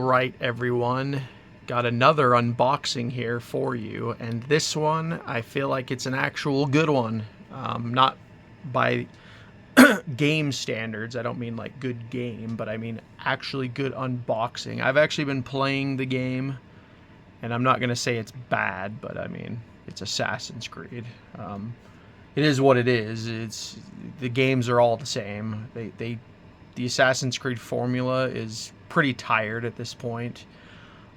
right, everyone. Got another unboxing here for you, and this one, I feel like it's an actual good one. Not by game standards, I don't mean like good game, but I mean actually good unboxing. I've actually been playing the game, and I'm not going to say it's bad, but I mean, it's Assassin's Creed. It is what it is. The games are all the same. The Assassin's Creed formula is pretty tired at this point.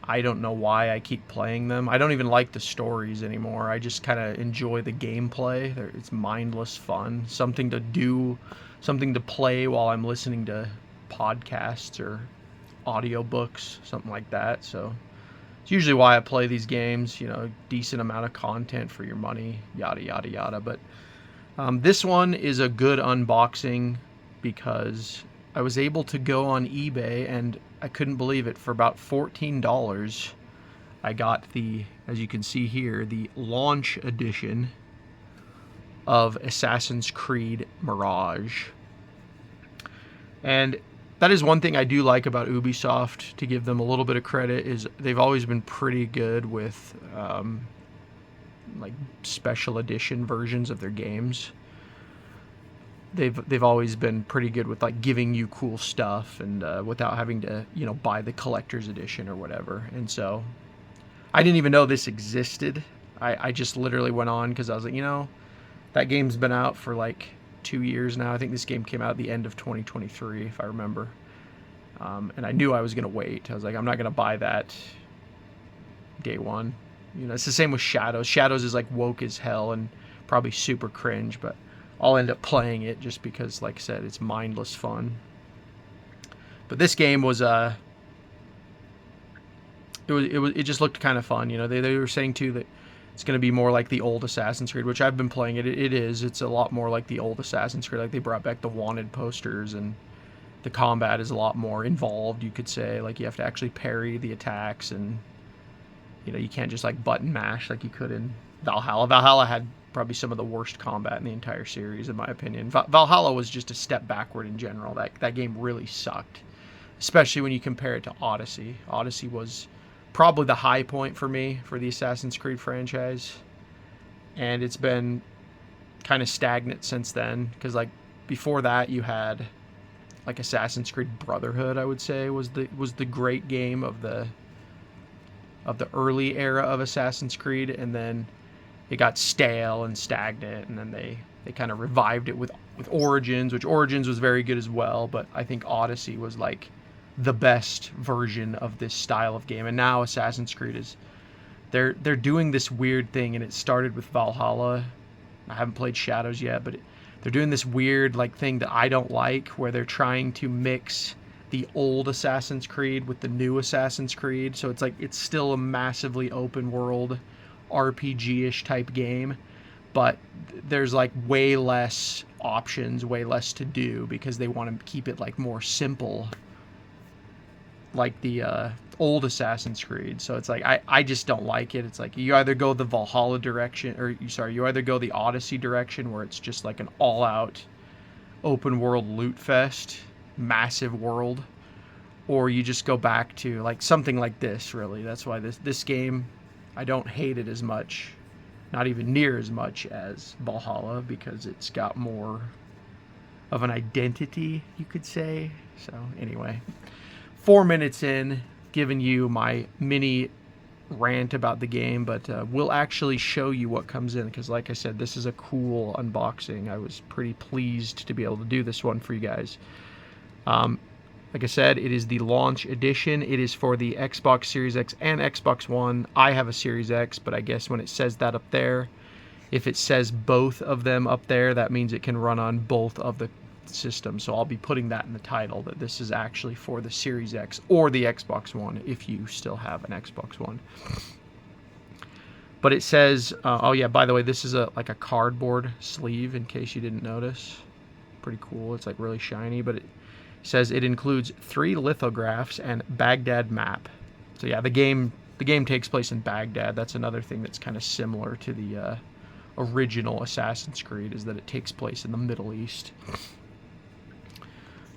I don't know why I keep playing them. I don't even like the stories anymore. I just kind of enjoy the gameplay. It's mindless fun. Something to do, something to play while I'm listening to podcasts or audiobooks, something like that. So it's usually why I play these games, decent amount of content for your money, yada, yada, yada. But this one is a good unboxing because I was able to go on eBay, and I couldn't believe it. For about $14, I got as you can see here, the launch edition of Assassin's Creed Mirage. And that is one thing I do like about Ubisoft, to give them a little bit of credit, is they've always been pretty good with like special edition versions of their games. They've always been pretty good with like giving you cool stuff, and without having to buy the collector's edition or whatever. And so I didn't even know this existed. I just literally went on because I was like, that game's been out for like 2 years now. I think this game came out at the end of 2023, if I remember. And I knew I was gonna wait. I was like, I'm not gonna buy that day one. It's the same with Shadows. Shadows is like woke as hell and probably super cringe, but I'll end up playing it just because, like I said, it's mindless fun. But this game was it just looked kind of fun. They were saying too that it's going to be more like the old Assassin's Creed, which I've been playing it. It is. It's a lot more like the old Assassin's Creed. Like, they brought back the wanted posters, and the combat is a lot more involved, you could say. Like, you have to actually parry the attacks, and you can't just like button mash like you could in Valhalla. Valhalla had probably some of the worst combat in the entire series, in my opinion. Valhalla was just a step backward in general. That game really sucked, especially when you compare it to Odyssey. Odyssey was probably the high point for me for the Assassin's Creed franchise, and it's been kind of stagnant since then, because like before that you had like Assassin's Creed Brotherhood, I would say was the great game of the early era of Assassin's Creed, and then it got stale and stagnant, and then they kind of revived it with Origins, which Origins was very good as well, but I think Odyssey was like the best version of this style of game. And now Assassin's Creed they're doing this weird thing, and it started with Valhalla. I haven't played Shadows yet, but they're doing this weird like thing that I don't like, where they're trying to mix the old Assassin's Creed with the new Assassin's Creed. So it's like it's still a massively open world RPG-ish type game, but there's like way less options, way less to do, because they want to keep it like more simple, like the old Assassin's Creed. So it's like I just don't like it. It's like you either go the Valhalla direction, or you either go the Odyssey direction, where it's just like an all-out open world loot fest, massive world, or you just go back to like something like this. Really, that's why this game, I don't hate it as much, not even near as much as Valhalla, because it's got more of an identity, you could say. So anyway, 4 minutes in, giving you my mini rant about the game, but we'll actually show you what comes in, because like I said, this is a cool unboxing. I was pretty pleased to be able to do this one for you guys. Like I said, it is the launch edition. It is for the Xbox Series X and Xbox One. I have a Series X, but I guess when it says that up there, if it says both of them up there, that means it can run on both of the systems. So I'll be putting that in the title, that this is actually for the Series X or the Xbox One, if you still have an Xbox One. But it says, oh yeah, by the way, this is like a cardboard sleeve, in case you didn't notice. Pretty cool. It's like really shiny, but it says it includes 3 lithographs and Baghdad map. So yeah, the game takes place in Baghdad. That's another thing that's kind of similar to the original Assassin's Creed, is that it takes place in the Middle East.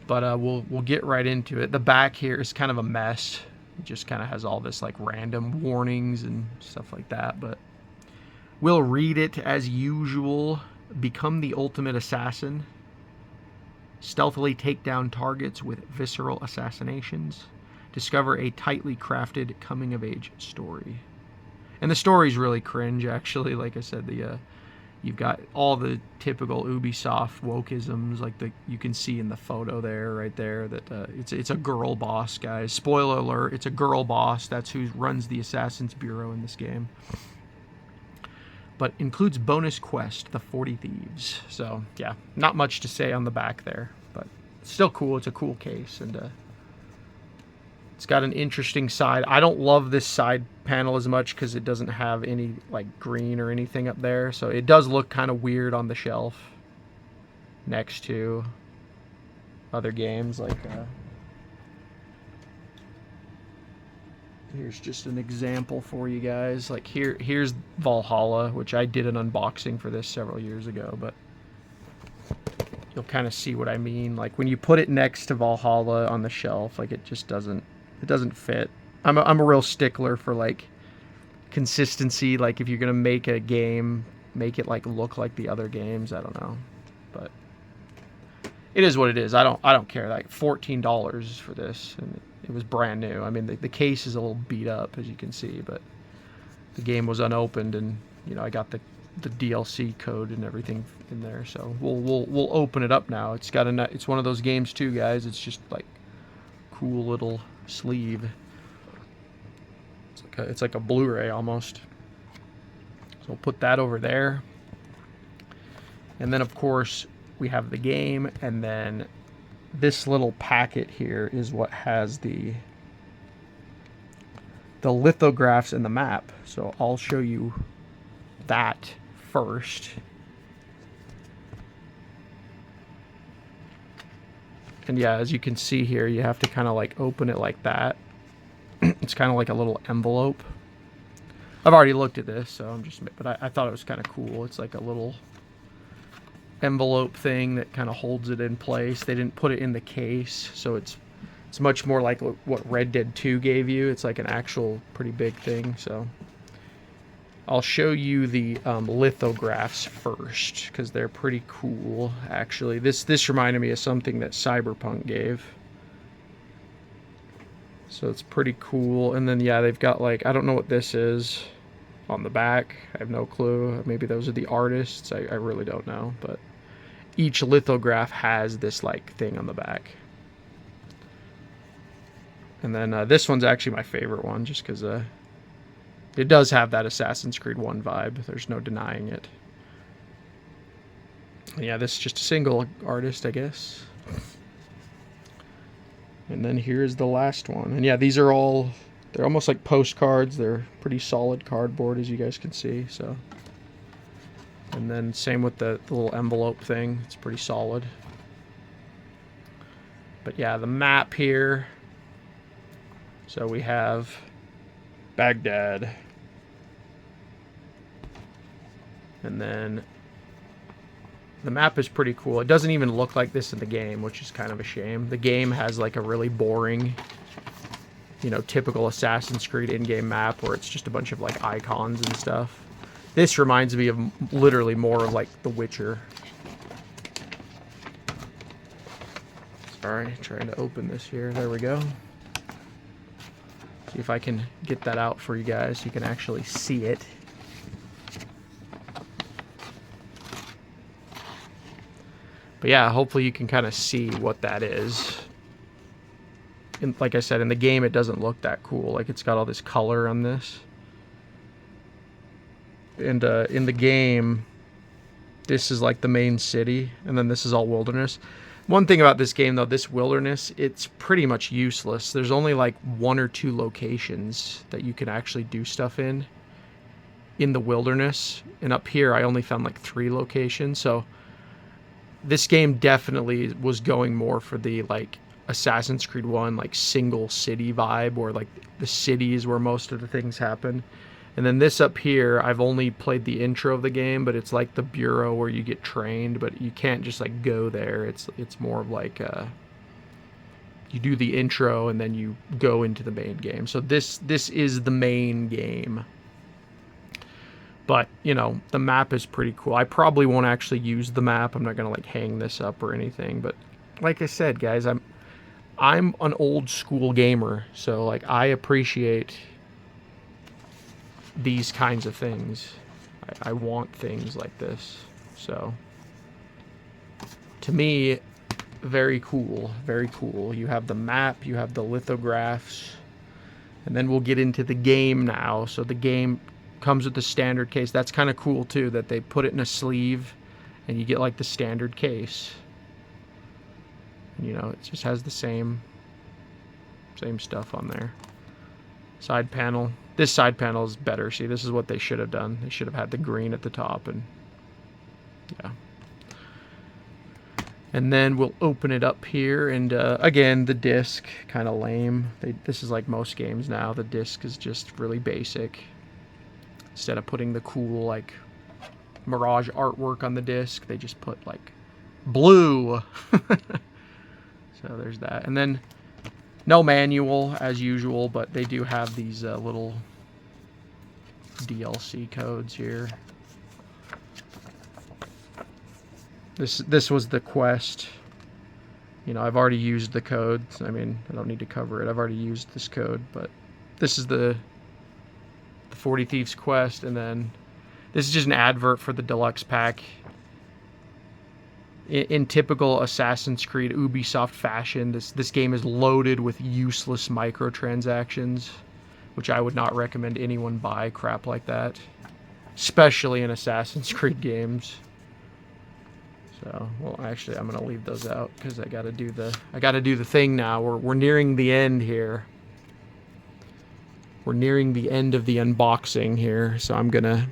But we'll get right into it. The back here is kind of a mess. It just kind of has all this like random warnings and stuff like that, but we'll read it as usual. Become the ultimate assassin. Stealthily take down targets with visceral assassinations. Discover a tightly crafted coming-of-age story. And the story's really cringe, actually. Like I said, you've got all the typical Ubisoft wokeisms, like you can see in the photo there, right there, that it's a girl boss, guys. Spoiler alert, it's a girl boss. That's who runs the Assassin's Bureau in this game. But includes bonus quest, the 40 Thieves. So, yeah, not much to say on the back there, but still cool. It's a cool case, and it's got an interesting side. I don't love this side panel as much because it doesn't have any like green or anything up there, so it does look kind of weird on the shelf next to other games. Like here's just an example for you guys. Like here's Valhalla, which I did an unboxing for this several years ago, but you'll kind of see what I mean. Like when you put it next to Valhalla on the shelf, like it just doesn't fit. I'm a real stickler for like consistency. Like if you're gonna make a game, make it like look like the other games. I don't know, but it is what it is. I don't care. Like $14 for this, and it was brand new. I mean, the case is a little beat up, as you can see, but the game was unopened, and you know I got the DLC code and everything in there. So we'll open it up now. It's got it's one of those games too, guys. It's just like cool little sleeve. It's like a Blu-ray almost. So we'll put that over there, and then of course we have the game, and then this little packet here is what has the lithographs and the map. So I'll show you that first. And yeah, as you can see here, you have to kind of like open it like that. It's kind of like a little envelope. I've already looked at this, so but I thought it was kind of cool. It's like a little envelope thing that kind of holds it in place. They didn't put it in the case, so it's much more like what Red Dead 2 gave you. It's like an actual pretty big thing. So I'll show you the lithographs first, because they're pretty cool, actually. This reminded me of something that Cyberpunk gave. So it's pretty cool. And then, yeah, they've got, like, I don't know what this is on the back. I have no clue. Maybe those are the artists. I really don't know. But each lithograph has this, like, thing on the back. And then this one's actually my favorite one, just because it does have that Assassin's Creed 1 vibe. There's no denying it. And yeah, this is just a single artist, I guess. And then here's the last one. And yeah, these are all, they're almost like postcards. They're pretty solid cardboard, as you guys can see. So, and then same with the little envelope thing. It's pretty solid. But yeah, the map here. So we have Baghdad. And then the map is pretty cool. It doesn't even look like this in the game, which is kind of a shame. The game has like a really boring, you know, typical Assassin's Creed in-game map where it's just a bunch of like icons and stuff. This reminds me of literally more of like The Witcher. Sorry, trying to open this here. There we go. See if I can get that out for you guys so you can actually see it. But yeah, hopefully you can kind of see what that is. And like I said, in the game it doesn't look that cool. Like it's got all this color on this. And in the game, this is like the main city, and then this is all wilderness. One thing about this game, though, this wilderness, it's pretty much useless. There's only like 1 or 2 locations that you can actually do stuff in the wilderness. And up here, I only found like 3 locations. So this game definitely was going more for the like Assassin's Creed 1 like single city vibe, where like the city is where most of the things happen. And then this up here, I've only played the intro of the game, but it's like the bureau where you get trained, but you can't just like go there. It's more of like you do the intro and then you go into the main game. So this is the main game. But, you know, the map is pretty cool. I probably won't actually use the map. I'm not going to, like, hang this up or anything. But like I said, guys, I'm an old school gamer. So, like, I appreciate these kinds of things. I want things like this. So, to me, very cool. Very cool. You have the map. You have the lithographs. And then we'll get into the game now. So, the game comes with the standard case. That's kind of cool too, that they put it in a sleeve and you get like the standard case. And, you know, it just has the same stuff on there. Side panel. This side panel is better. See, this is what they should have done. They should have had the green at the top, and yeah. And then we'll open it up here, and again, the disc, kind of lame. This is like most games now. The disc is just really basic. Instead of putting the cool, like, Mirage artwork on the disc, they just put, like, blue. So there's that. And then no manual, as usual, but they do have these little DLC codes here. This was the quest. You know, I've already used the codes. I mean, I don't need to cover it. I've already used this code, but this is the 40 Thieves quest, and then this is just an advert for the deluxe pack. In typical Assassin's Creed Ubisoft fashion, this game is loaded with useless microtransactions, which I would not recommend anyone buy crap like that, especially in Assassin's Creed games. So, well, actually, I'm gonna leave those out because I gotta do the thing now. We're nearing the end here. We're nearing the end of the unboxing here, so I'm gonna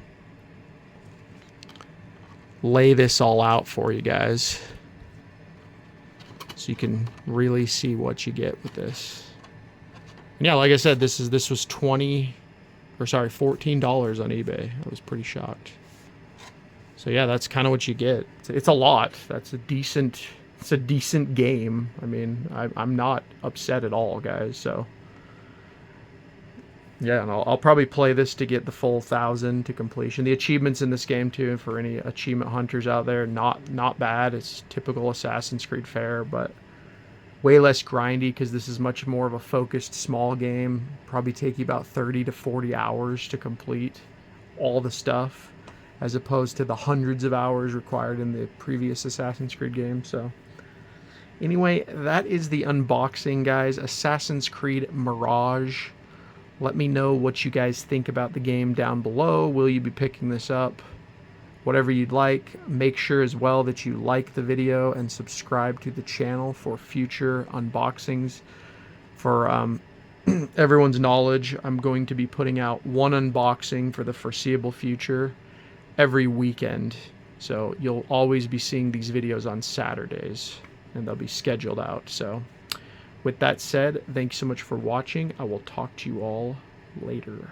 lay this all out for you guys so you can really see what you get with this. And yeah, like I said, this was $14 on eBay. I was pretty shocked. So yeah, that's kind of what you get. It's a lot. It's a decent game. I mean, I'm not upset at all, guys. So yeah, and I'll probably play this to get the full 1,000 to completion. The achievements in this game too, and for any achievement hunters out there, not bad. It's typical Assassin's Creed fare, but way less grindy because this is much more of a focused small game. Probably take you about 30 to 40 hours to complete all the stuff, as opposed to the hundreds of hours required in the previous Assassin's Creed game. So anyway, that is the unboxing, guys. Assassin's Creed Mirage. Let me know what you guys think about the game down below. Will you be picking this up? Whatever you'd like. Make sure as well that you like the video and subscribe to the channel for future unboxings. For everyone's knowledge, I'm going to be putting out one unboxing for the foreseeable future every weekend. So you'll always be seeing these videos on Saturdays, and they'll be scheduled out. So with that said, thanks so much for watching. I will talk to you all later.